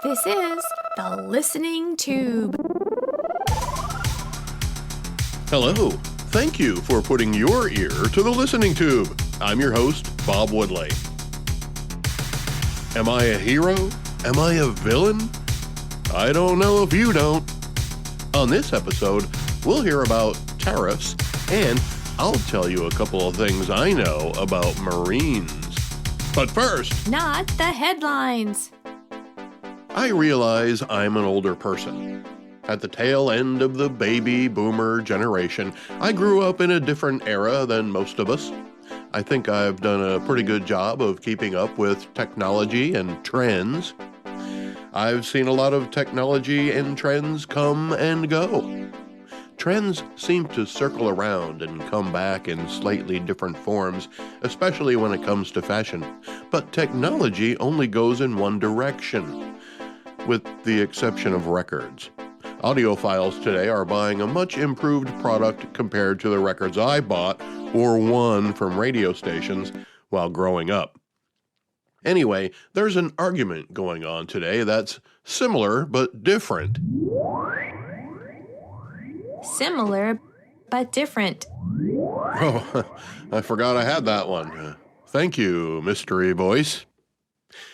This is the Listening Tube. Hello. Thank you for putting your ear to the Listening Tube. I'm your host, Bob Woodley. Am I a hero? Am I a villain? I don't know if you don't. On this episode, we'll hear about tariffs, and I'll tell you a couple of things I know about Marines. But first, Not the headlines. I realize I'm an older person. At the tail end of the baby boomer generation, I grew up in a different era than most of us. I think I've done a pretty good job of keeping up with technology and trends. I've seen a lot of technology and trends come and go. Trends seem to circle around and come back in slightly different forms, especially when it comes to fashion. But technology only goes in one direction, with the exception of records. Audiophiles today are buying a much improved product compared to the records I bought or won from radio stations while growing up. Anyway, there's an argument going on today that's similar but different. Similar, but different. Oh, I forgot I had that one. Thank you, mystery voice.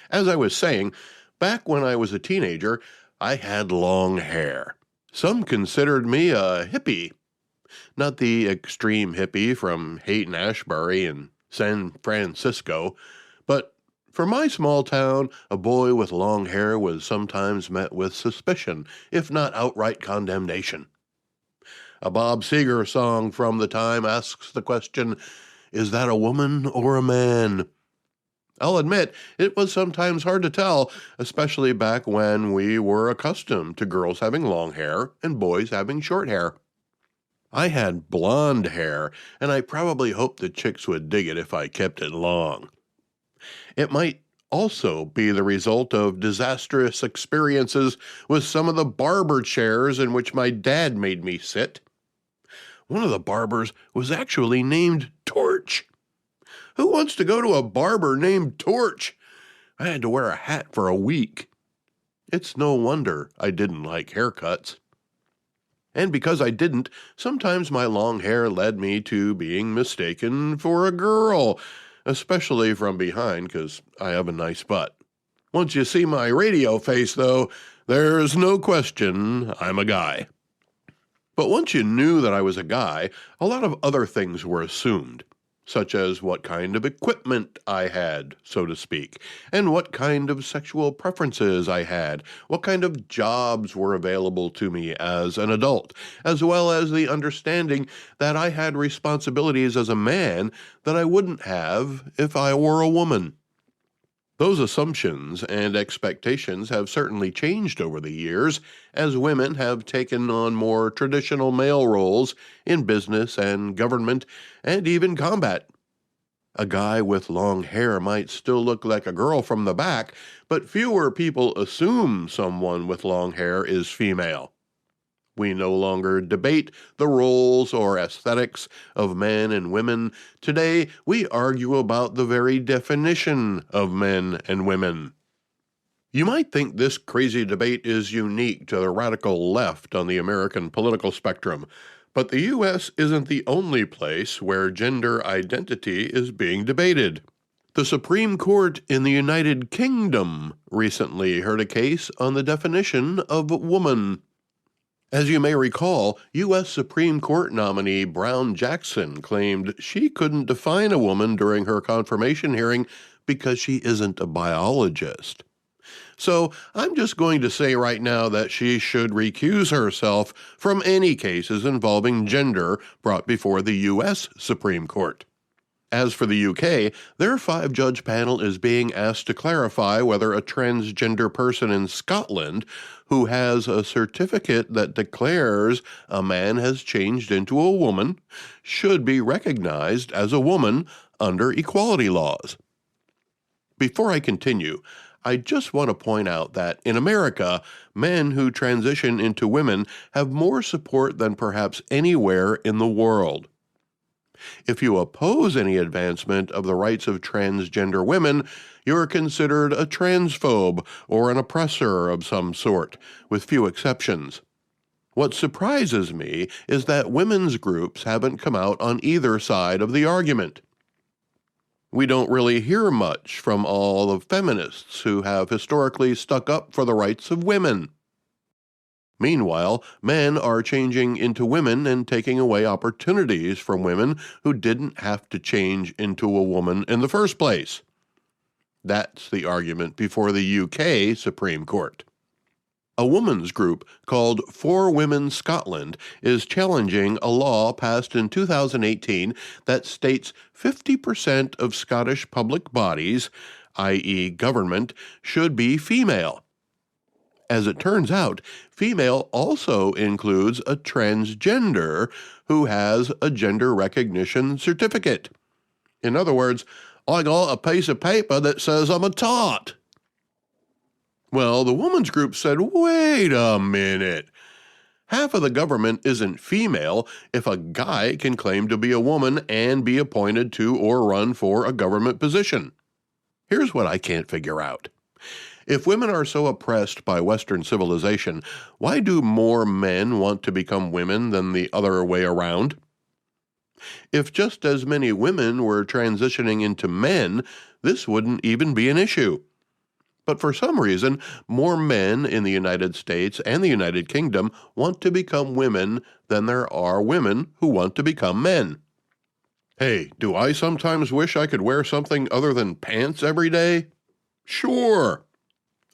As I was saying, back when I was a teenager, I had long hair. Some considered me a hippie. Not the extreme hippie from Haight-Ashbury and San Francisco, but for my small town, a boy with long hair was sometimes met with suspicion, if not outright condemnation. A Bob Seger song from the time asks the question, is that a woman or a man? I'll admit, it was sometimes hard to tell, especially back when we were accustomed to girls having long hair and boys having short hair. I had blonde hair, and I probably hoped the chicks would dig it if I kept it long. It might also be the result of disastrous experiences with some of the barber chairs in which my dad made me sit. One of the barbers was actually named Torch. Who wants to go to a barber named Torch? I had to wear a hat for a week. It's no wonder I didn't like haircuts. And because I didn't, sometimes my long hair led me to being mistaken for a girl, especially from behind because I have a nice butt. Once you see my radio face, though, there's no question I'm a guy. But once you knew that I was a guy, a lot of other things were assumed, such as what kind of equipment I had, so to speak, and what kind of sexual preferences I had, what kind of jobs were available to me as an adult, as well as the understanding that I had responsibilities as a man that I wouldn't have if I were a woman. Those assumptions and expectations have certainly changed over the years as women have taken on more traditional male roles in business and government and even combat. A guy with long hair might still look like a girl from the back, but fewer people assume someone with long hair is female. We no longer debate the roles or aesthetics of men and women. Today, we argue about the very definition of men and women. You might think this crazy debate is unique to the radical left on the American political spectrum, but the U.S. isn't the only place where gender identity is being debated. The Supreme Court in the United Kingdom recently heard a case on the definition of woman. As you may recall, U.S. Supreme Court nominee Brown Jackson claimed she couldn't define a woman during her confirmation hearing because she isn't a biologist. So I'm just going to say right now that she should recuse herself from any cases involving gender brought before the U.S. Supreme Court. As for the UK, their 5-judge panel is being asked to clarify whether a transgender person in Scotland who has a certificate that declares a man has changed into a woman should be recognized as a woman under equality laws. Before I continue, I just want to point out that in America, men who transition into women have more support than perhaps anywhere in the world. If you oppose any advancement of the rights of transgender women, you're considered a transphobe or an oppressor of some sort, with few exceptions. What surprises me is that women's groups haven't come out on either side of the argument. We don't really hear much from all the feminists who have historically stuck up for the rights of women. Meanwhile, men are changing into women and taking away opportunities from women who didn't have to change into a woman in the first place. That's the argument before the UK Supreme Court. A women's group called For Women Scotland is challenging a law passed in 2018 that states 50% of Scottish public bodies, i.e. government, should be female. As it turns out, female also includes a transgender who has a gender recognition certificate. In other words, I got a piece of paper that says I'm a tot. Well, the women's group said, wait a minute. Half of the government isn't female if a guy can claim to be a woman and be appointed to or run for a government position. Here's what I can't figure out. If women are so oppressed by Western civilization, why do more men want to become women than the other way around? If just as many women were transitioning into men, this wouldn't even be an issue. But for some reason, more men in the United States and the United Kingdom want to become women than there are women who want to become men. Hey, do I sometimes wish I could wear something other than pants every day? Sure.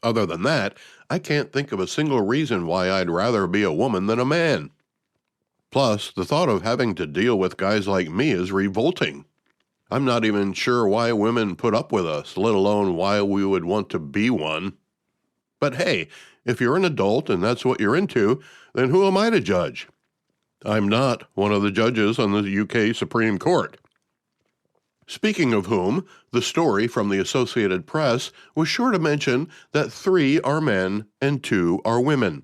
Other than that, I can't think of a single reason why I'd rather be a woman than a man. Plus, the thought of having to deal with guys like me is revolting. I'm not even sure why women put up with us, let alone why we would want to be one. But hey, if you're an adult and that's what you're into, then who am I to judge? I'm not one of the judges on the UK Supreme Court. Speaking of whom, the story from the Associated Press was sure to mention that 3 are men and 2 are women.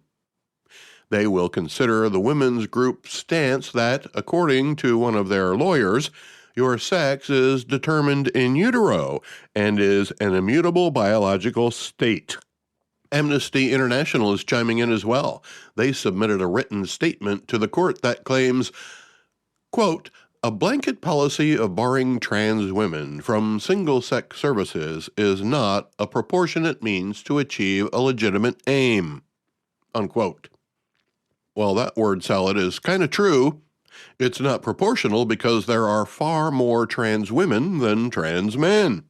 They will consider the women's group's stance that, according to one of their lawyers, your sex is determined in utero and is an immutable biological state. Amnesty International is chiming in as well. They submitted a written statement to the court that claims, quote, a blanket policy of barring trans women from single-sex services is not a proportionate means to achieve a legitimate aim, unquote. Well, that word salad is kind of true. It's not proportional because there are far more trans women than trans men.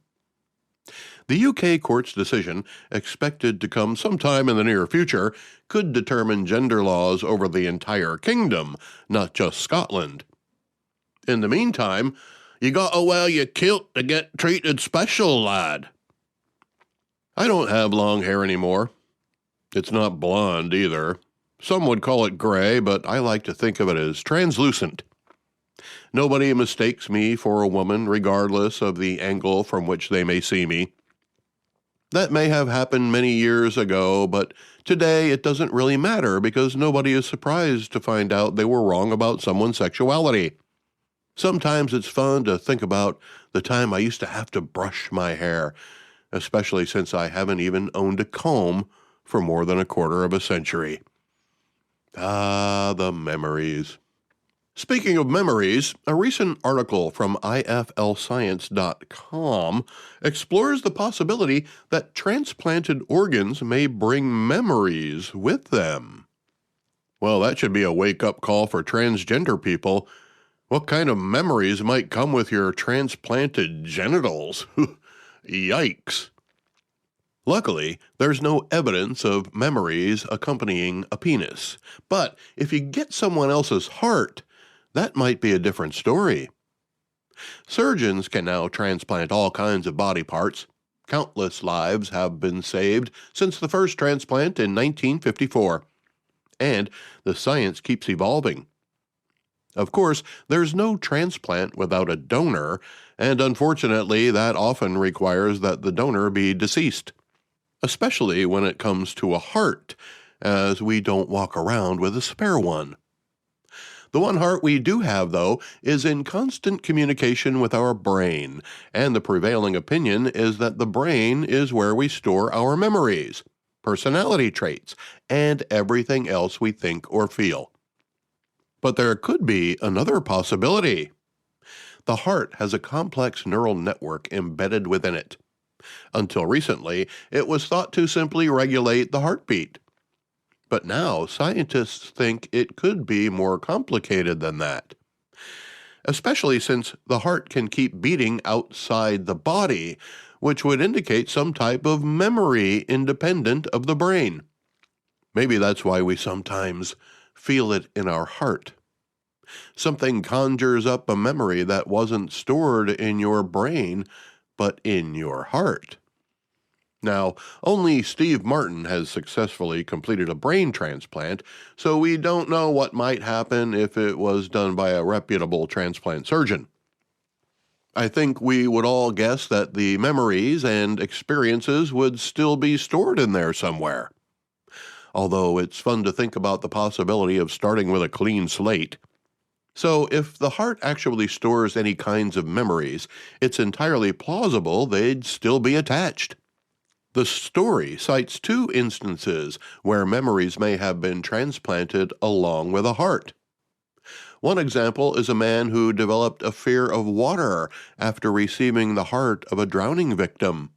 The UK court's decision, expected to come sometime in the near future, could determine gender laws over the entire kingdom, not just Scotland. In the meantime, you gotta wear your kilt to get treated special, lad. I don't have long hair anymore. It's not blonde either. Some would call it gray, but I like to think of it as translucent. Nobody mistakes me for a woman, regardless of the angle from which they may see me. That may have happened many years ago, but today it doesn't really matter because nobody is surprised to find out they were wrong about someone's sexuality. Sometimes it's fun to think about the time I used to have to brush my hair, especially since I haven't even owned a comb for more than a quarter of a century. Ah, the memories. Speaking of memories, a recent article from iflscience.com explores the possibility that transplanted organs may bring memories with them. Well, that should be a wake-up call for transgender people. What kind of memories might come with your transplanted genitals? Yikes. Luckily, there's no evidence of memories accompanying a penis. But if you get someone else's heart, that might be a different story. Surgeons can now transplant all kinds of body parts. Countless lives have been saved since the first transplant in 1954. And the science keeps evolving. Of course, there's no transplant without a donor, and unfortunately, that often requires that the donor be deceased. Especially when it comes to a heart, as we don't walk around with a spare one. The one heart we do have, though, is in constant communication with our brain, and the prevailing opinion is that the brain is where we store our memories, personality traits, and everything else we think or feel. But there could be another possibility. The heart has a complex neural network embedded within it. Until recently, it was thought to simply regulate the heartbeat. But now scientists think it could be more complicated than that, especially since the heart can keep beating outside the body, which would indicate some type of memory independent of the brain. Maybe that's why we sometimes feel it in our heart. Something conjures up a memory that wasn't stored in your brain, but in your heart. Now, only Steve Martin has successfully completed a brain transplant, so we don't know what might happen if it was done by a reputable transplant surgeon. I think we would all guess that the memories and experiences would still be stored in there somewhere. Although it's fun to think about the possibility of starting with a clean slate. So if the heart actually stores any kinds of memories, it's entirely plausible they'd still be attached. The story cites two instances where memories may have been transplanted along with a heart. One example is a man who developed a fear of water after receiving the heart of a drowning victim.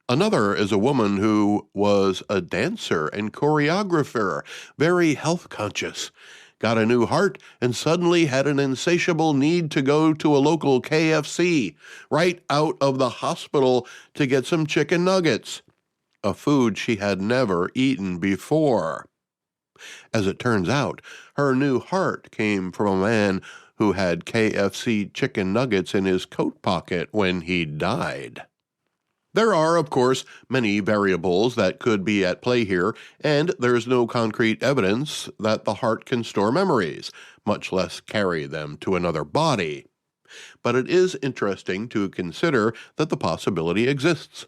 Another is a woman who was a dancer and choreographer, very health conscious, got a new heart, and suddenly had an insatiable need to go to a local KFC right out of the hospital to get some chicken nuggets, a food she had never eaten before. As it turns out, her new heart came from a man who had KFC chicken nuggets in his coat pocket when he died. There are, of course, many variables that could be at play here, and there's no concrete evidence that the heart can store memories, much less carry them to another body. But it is interesting to consider that the possibility exists.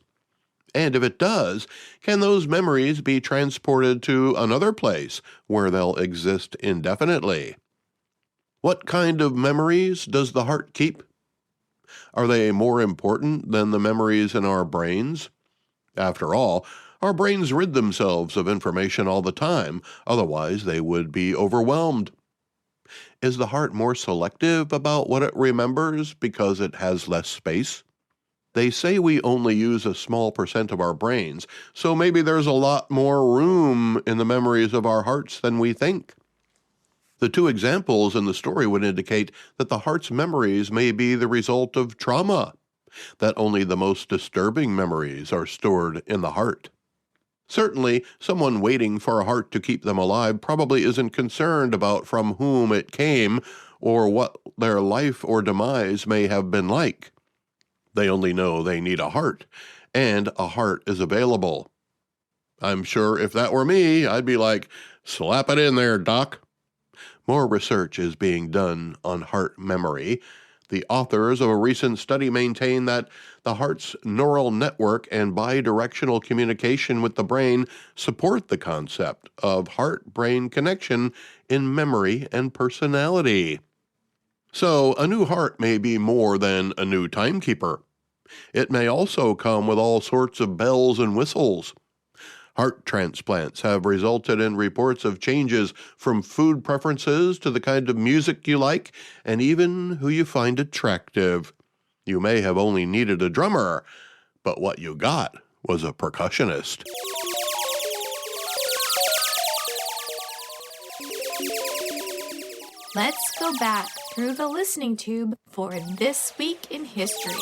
And if it does, can those memories be transported to another place where they'll exist indefinitely? What kind of memories does the heart keep? Are they more important than the memories in our brains? After all, our brains rid themselves of information all the time, otherwise they would be overwhelmed. Is the heart more selective about what it remembers because it has less space? They say we only use a small percent of our brains, so maybe there's a lot more room in the memories of our hearts than we think. The two examples in the story would indicate that the heart's memories may be the result of trauma, that only the most disturbing memories are stored in the heart. Certainly, someone waiting for a heart to keep them alive probably isn't concerned about from whom it came or what their life or demise may have been like. They only know they need a heart, and a heart is available. I'm sure if that were me, I'd be like, slap it in there, doc. More research is being done on heart memory. The authors of a recent study maintain that the heart's neural network and bidirectional communication with the brain support the concept of heart-brain connection in memory and personality. So, a new heart may be more than a new timekeeper. It may also come with all sorts of bells and whistles. Heart transplants have resulted in reports of changes from food preferences to the kind of music you like, and even who you find attractive. You may have only needed a drummer, but what you got was a percussionist. Let's go back through the listening tube for This Week in History.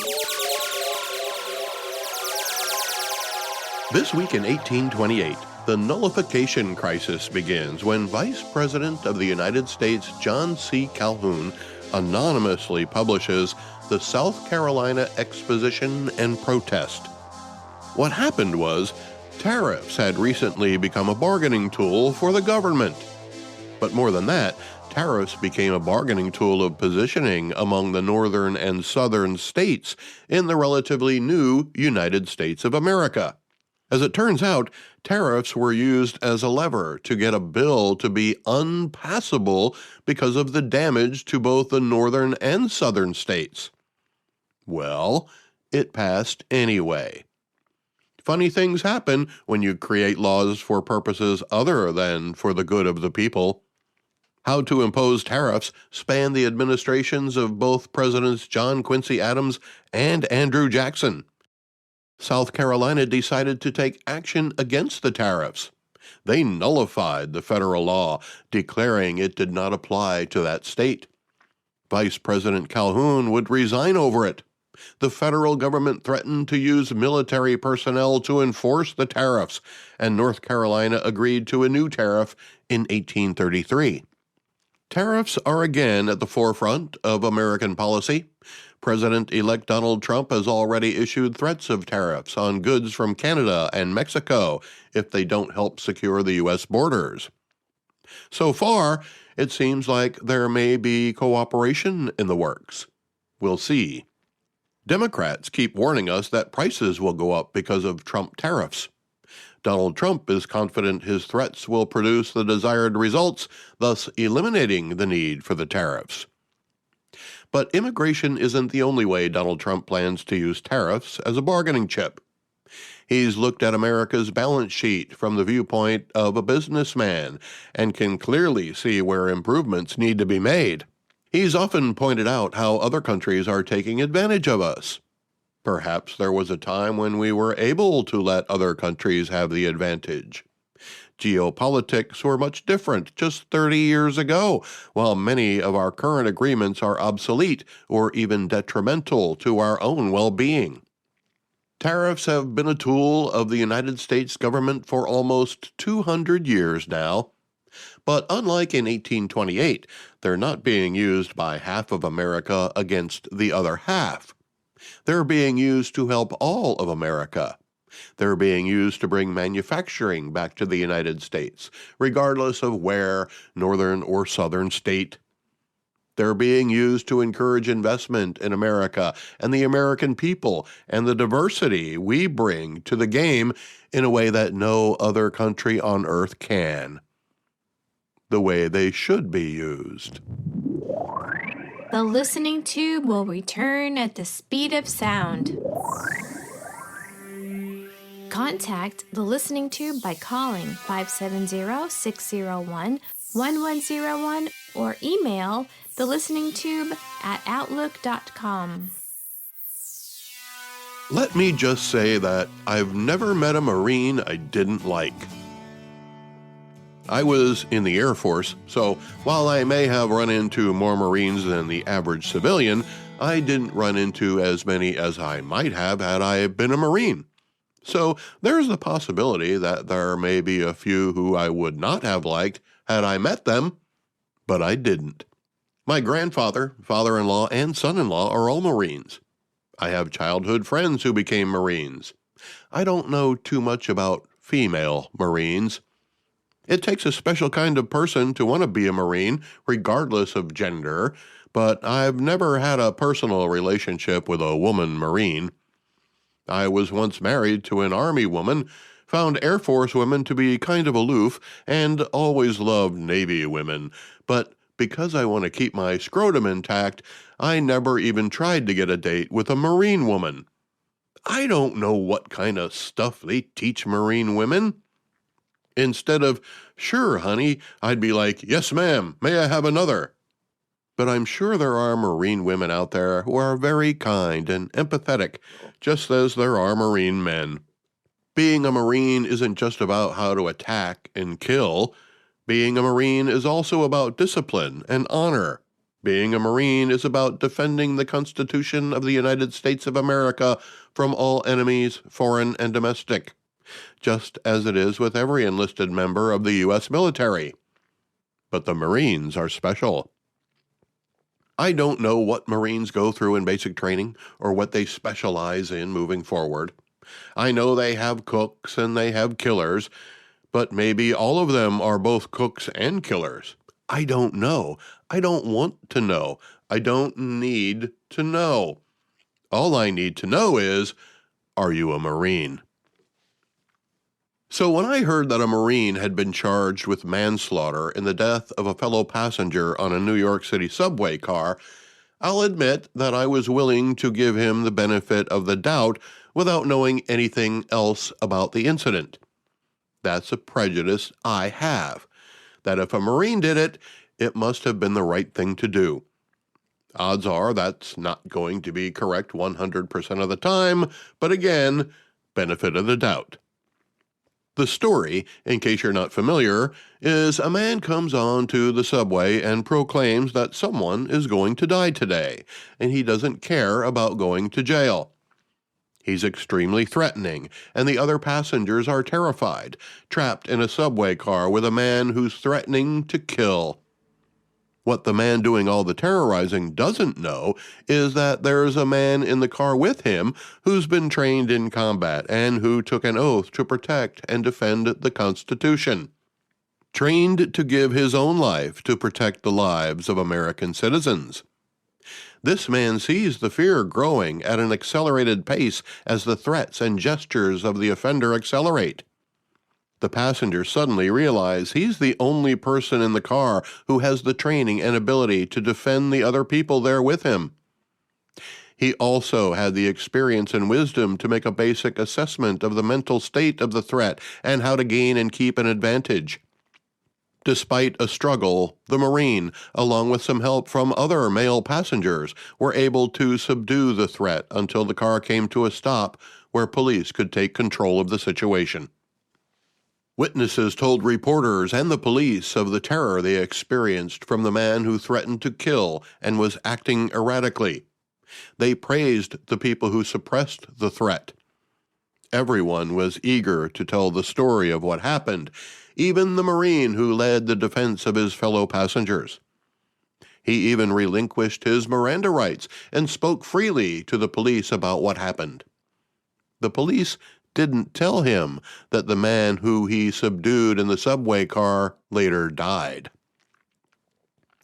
This week in 1828, the nullification crisis begins when Vice President of the United States John C. Calhoun anonymously publishes the South Carolina Exposition and Protest. What happened was, tariffs had recently become a bargaining tool for the government. But more than that, tariffs became a bargaining tool of positioning among the northern and southern states in the relatively new United States of America. As it turns out, tariffs were used as a lever to get a bill to be unpassable because of the damage to both the northern and southern states. Well, it passed anyway. Funny things happen when you create laws for purposes other than for the good of the people. How to impose tariffs spanned the administrations of both Presidents John Quincy Adams and Andrew Jackson. South Carolina decided to take action against the tariffs. They nullified the federal law, declaring it did not apply to that state. Vice President Calhoun would resign over it. The federal government threatened to use military personnel to enforce the tariffs, and North Carolina agreed to a new tariff in 1833. Tariffs are again at the forefront of American policy. President-elect Donald Trump has already issued threats of tariffs on goods from Canada and Mexico if they don't help secure the U.S. borders. So far, it seems like there may be cooperation in the works. We'll see. Democrats keep warning us that prices will go up because of Trump tariffs. Donald Trump is confident his threats will produce the desired results, thus eliminating the need for the tariffs. But immigration isn't the only way Donald Trump plans to use tariffs as a bargaining chip. He's looked at America's balance sheet from the viewpoint of a businessman and can clearly see where improvements need to be made. He's often pointed out how other countries are taking advantage of us. Perhaps there was a time when we were able to let other countries have the advantage. Geopolitics were much different just 30 years ago, while many of our current agreements are obsolete or even detrimental to our own well-being. Tariffs have been a tool of the United States government for almost 200 years now. But unlike in 1828, they're not being used by half of America against the other half. They're being used to help all of America. They're being used to bring manufacturing back to the United States, regardless of where, northern or southern state. They're being used to encourage investment in America and the American people and the diversity we bring to the game in a way that no other country on earth can. The way they should be used. The listening tube will return at the speed of sound. Contact the listening tube by calling 570-601-1101 or email thelisteningtube@outlook.com. Let me just say that I've never met a Marine I didn't like. I was in the Air Force, so while I may have run into more Marines than the average civilian, I didn't run into as many as I might have had I been a Marine. So there's the possibility that there may be a few who I would not have liked had I met them, but I didn't. My grandfather, father-in-law, and son-in-law are all Marines. I have childhood friends who became Marines. I don't know too much about female Marines. It takes a special kind of person to want to be a Marine, regardless of gender, but I've never had a personal relationship with a woman Marine. I was once married to an Army woman, found Air Force women to be kind of aloof, and always loved Navy women, but because I want to keep my scrotum intact, I never even tried to get a date with a Marine woman. I don't know what kind of stuff they teach Marine women. Instead of, "Sure, honey," I'd be like, "Yes, ma'am, may I have another?" But I'm sure there are Marine women out there who are very kind and empathetic, just as there are Marine men. Being a Marine isn't just about how to attack and kill. Being a Marine is also about discipline and honor. Being a Marine is about defending the Constitution of the United States of America from all enemies, foreign and domestic, just as it is with every enlisted member of the U.S. military. But the Marines are special. I don't know what Marines go through in basic training or what they specialize in moving forward. I know they have cooks and they have killers, but maybe all of them are both cooks and killers. I don't know. I don't want to know. I don't need to know. All I need to know is, are you a Marine? So when I heard that a Marine had been charged with manslaughter in the death of a fellow passenger on a New York City subway car, I'll admit that I was willing to give him the benefit of the doubt without knowing anything else about the incident. That's a prejudice I have, that if a Marine did it, it must have been the right thing to do. Odds are that's not going to be correct 100% of the time, but again, benefit of the doubt. The story, in case you're not familiar, is a man comes on to the subway and proclaims that someone is going to die today, and he doesn't care about going to jail. He's extremely threatening, and the other passengers are terrified, trapped in a subway car with a man who's threatening to kill. What the man doing all the terrorizing doesn't know is that there's a man in the car with him who's been trained in combat and who took an oath to protect and defend the Constitution. Trained to give his own life to protect the lives of American citizens. This man sees the fear growing at an accelerated pace as the threats and gestures of the offender accelerate. The passengers suddenly realize he's the only person in the car who has the training and ability to defend the other people there with him. He also had the experience and wisdom to make a basic assessment of the mental state of the threat and how to gain and keep an advantage. Despite a struggle, the Marine, along with some help from other male passengers, were able to subdue the threat until the car came to a stop where police could take control of the situation. Witnesses told reporters and the police of the terror they experienced from the man who threatened to kill and was acting erratically. They praised the people who suppressed the threat. Everyone was eager to tell the story of what happened, even the Marine who led the defense of his fellow passengers. He even relinquished his Miranda rights and spoke freely to the police about what happened. The police didn't tell him that the man who he subdued in the subway car later died,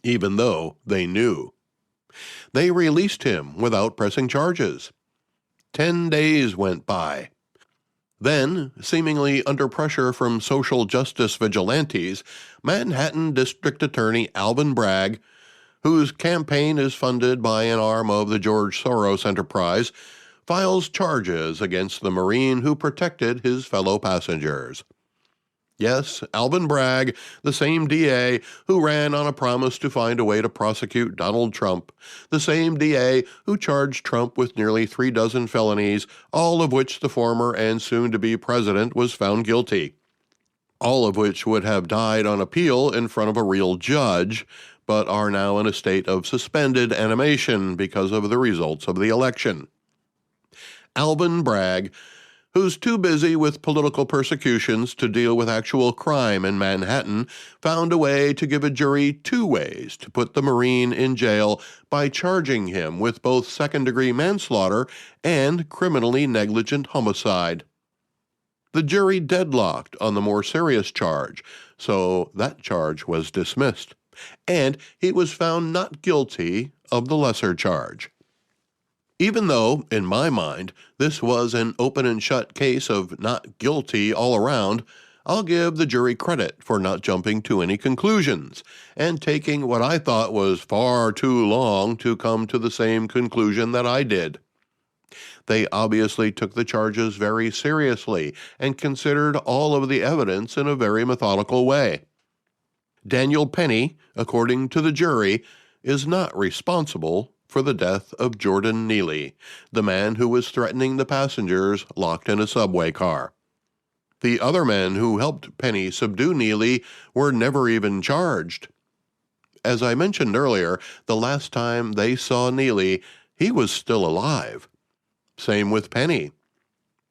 even though they knew. They released him without pressing charges. 10 days went by. Then, seemingly under pressure from social justice vigilantes, Manhattan District Attorney Alvin Bragg, whose campaign is funded by an arm of the George Soros enterprise, files charges against the Marine who protected his fellow passengers. Yes, Alvin Bragg, the same DA who ran on a promise to find a way to prosecute Donald Trump, the same DA who charged Trump with nearly 36 felonies, all of which the former and soon-to-be president was found guilty. All of which would have died on appeal in front of a real judge, but are now in a state of suspended animation because of the results of the election. Alvin Bragg, who's too busy with political persecutions to deal with actual crime in Manhattan, found a way to give a jury 2 ways to put the Marine in jail by charging him with both second-degree manslaughter and criminally negligent homicide. The jury deadlocked on the more serious charge, so that charge was dismissed, and he was found not guilty of the lesser charge. Even though, in my mind, this was an open and shut case of not guilty all around, I'll give the jury credit for not jumping to any conclusions and taking what I thought was far too long to come to the same conclusion that I did. They obviously took the charges very seriously and considered all of the evidence in a very methodical way. Daniel Penny, according to the jury, is not responsible for the death of Jordan Neely, the man who was threatening the passengers locked in a subway car. The other men who helped Penny subdue Neely were never even charged. As I mentioned earlier, the last time they saw Neely, he was still alive. Same with Penny.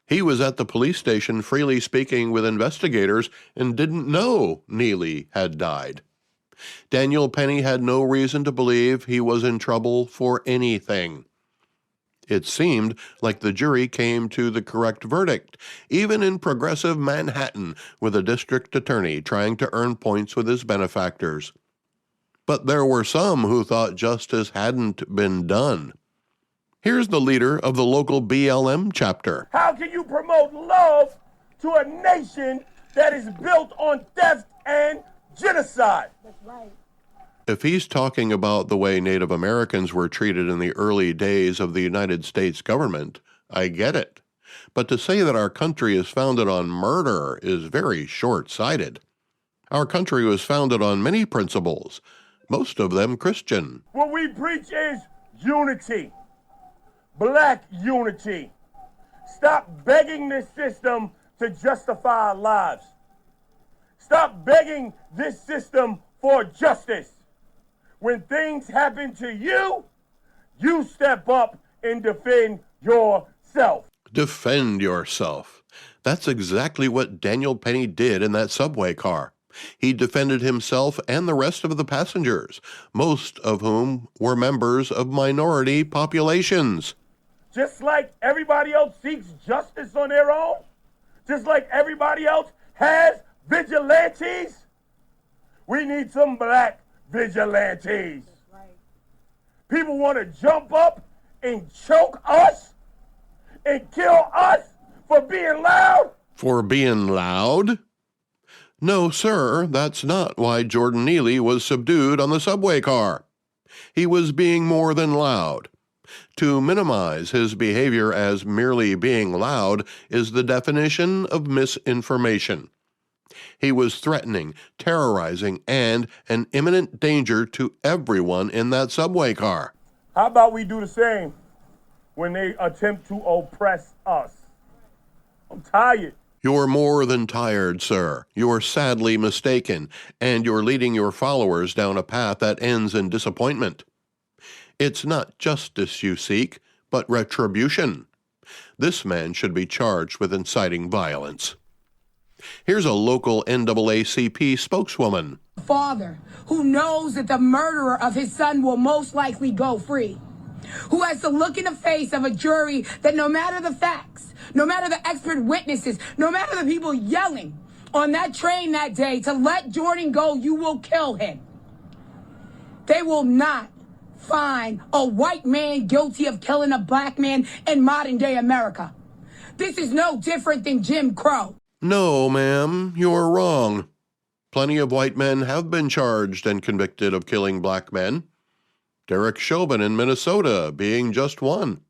He was at the police station freely speaking with investigators and didn't know Neely had died. Daniel Penny had no reason to believe he was in trouble for anything. It seemed like the jury came to the correct verdict, even in progressive Manhattan with a district attorney trying to earn points with his benefactors. But there were some who thought justice hadn't been done. Here's the leader of the local BLM chapter. How can you promote love to to a nation that is built on theft and genocide. That's right. If he's talking about the way Native Americans were treated in the early days of the United States government, I get it. But to say that our country is founded on murder is very short-sighted. Our country was founded on many principles, most of them Christian. What we preach is unity, black unity. Stop begging this system to justify our lives. Stop begging this system for justice. When things happen to you, you step up and defend yourself. Defend yourself. That's exactly what Daniel Penny did in that subway car. He defended himself and the rest of the passengers, most of whom were members of minority populations. Just like everybody else seeks justice on their own, just like everybody else has vigilantes, we need some black vigilantes. Right. People want to jump up and choke us and kill us for being loud? For being loud? No, sir, that's not why Jordan Neely was subdued on the subway car. He was being more than loud. To minimize his behavior as merely being loud is the definition of misinformation. He was threatening, terrorizing, and an imminent danger to everyone in that subway car. How about we do the same when they attempt to oppress us? I'm tired. You're more than tired, sir. You're sadly mistaken, and you're leading your followers down a path that ends in disappointment. It's not justice you seek, but retribution. This man should be charged with inciting violence. Here's a local NAACP spokeswoman. Father who knows that the murderer of his son will most likely go free, who has to look in the face of a jury that no matter the facts, no matter the expert witnesses, no matter the people yelling on that train that day to let Jordan go, you will kill him. They will not find a white man guilty of killing a black man in modern day America. This is no different than Jim Crow. No, ma'am, you're wrong. Plenty of white men have been charged and convicted of killing black men. Derek Chauvin in Minnesota being just one.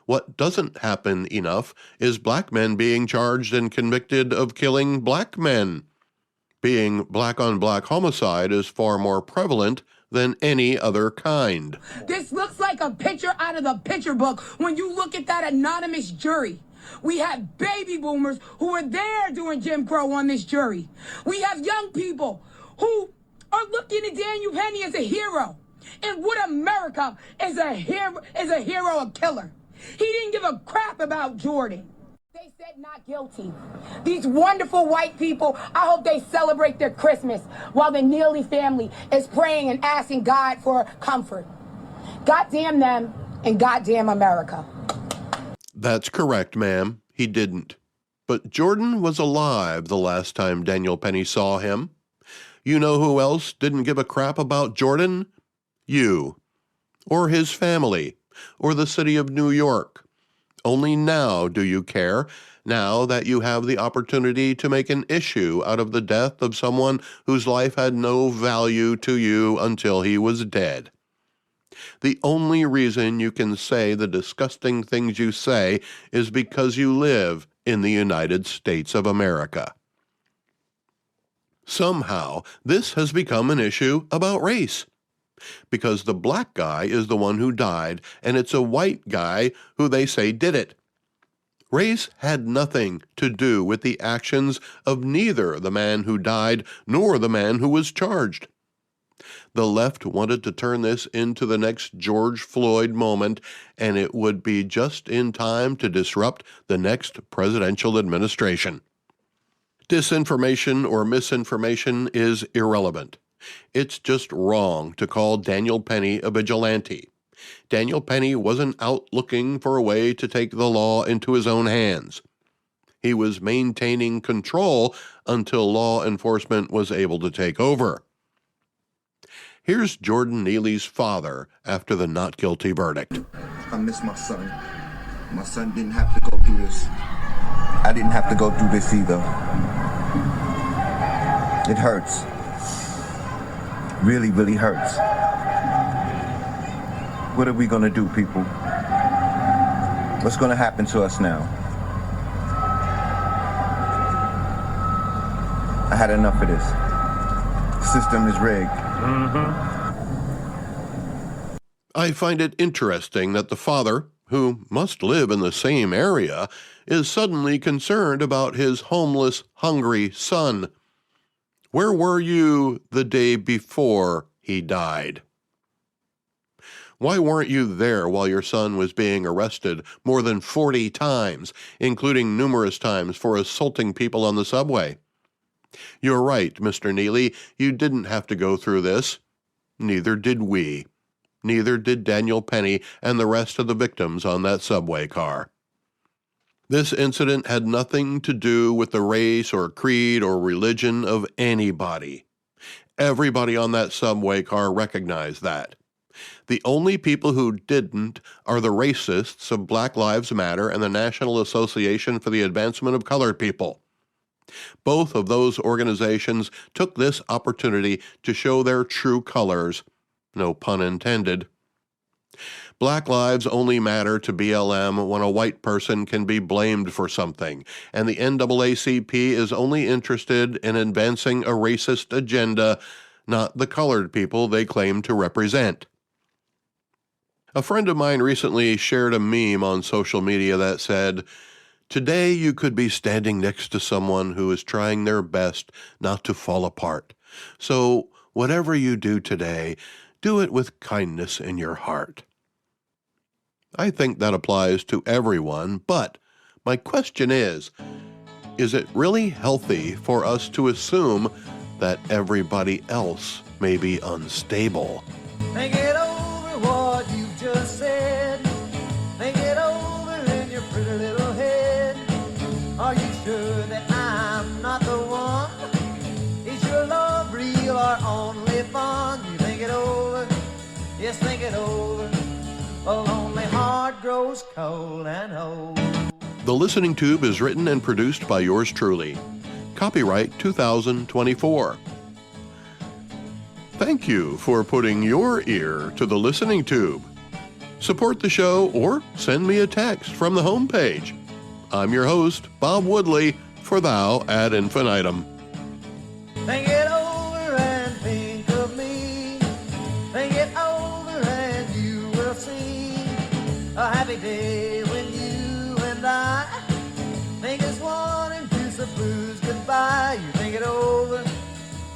What doesn't happen enough is black men being charged and convicted of killing black men. Being black-on-black homicide is far more prevalent than any other kind. This looks like a picture out of the picture book when you look at that anonymous jury. We have baby boomers who were there during Jim Crow on this jury. We have young people who are looking at Daniel Penny as a hero. And what America is a hero, a killer. He didn't give a crap about Jordan. They said not guilty. These wonderful white people, I hope they celebrate their Christmas while the Neely family is praying and asking God for comfort. God damn them and goddamn America. That's correct, ma'am. He didn't. But Jordan was alive the last time Daniel Penny saw him. You know who else didn't give a crap about Jordan? You. Or his family. Or the city of New York. Only now do you care, now that you have the opportunity to make an issue out of the death of someone whose life had no value to you until he was dead. The only reason you can say the disgusting things you say is because you live in the United States of America. Somehow, this has become an issue about race. Because the black guy is the one who died, and it's a white guy who they say did it. Race had nothing to do with the actions of neither the man who died nor the man who was charged. The left wanted to turn this into the next George Floyd moment, and it would be just in time to disrupt the next presidential administration. Disinformation or misinformation is irrelevant. It's just wrong to call Daniel Penny a vigilante. Daniel Penny wasn't out looking for a way to take the law into his own hands. He was maintaining control until law enforcement was able to take over. Here's Jordan Neely's father after the not guilty verdict. I miss my son. My son didn't have to go through this. I didn't have to go through this either. It hurts. Really, really hurts. What are we gonna do, people? What's gonna happen to us now? I had enough of this. The system is rigged. I find it interesting that the father, who must live in the same area, is suddenly concerned about his homeless, hungry son. Where were you the day before he died? Why weren't you there while your son was being arrested more than 40 times, including numerous times for assaulting people on the subway? You're right, Mr. Neely, you didn't have to go through this. Neither did we. Neither did Daniel Penny and the rest of the victims on that subway car. This incident had nothing to do with the race or creed or religion of anybody. Everybody on that subway car recognized that. The only people who didn't are the racists of Black Lives Matter and the National Association for the Advancement of Colored People. Both of those organizations took this opportunity to show their true colors, no pun intended. Black lives only matter to BLM when a white person can be blamed for something, and the NAACP is only interested in advancing a racist agenda, not the colored people they claim to represent. A friend of mine recently shared a meme on social media that said, "Today you could be standing next to someone who is trying their best not to fall apart. So whatever you do today, do it with kindness in your heart." I think that applies to everyone, but my question is it really healthy for us to assume that everybody else may be unstable? Think it over what you just said. Think it over in your pretty little head. Are you sure that I'm not the one? Is your love real or only fun? You think it over, yes, think it over. A lonely heart grows cold and old. The Listening Tube is written and produced by yours truly. Copyright 2024. Thank you for putting your ear to the Listening Tube. Support the show or send me a text from the homepage. I'm your host, Bob Woodley, for Thou ad infinitum. Think it over and think of me. Think it over and you will see a happy day when you and I think it's one and two's the blues goodbye. You think it over,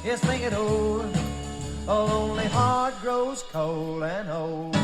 yes, think it over. A lonely heart grows cold and old.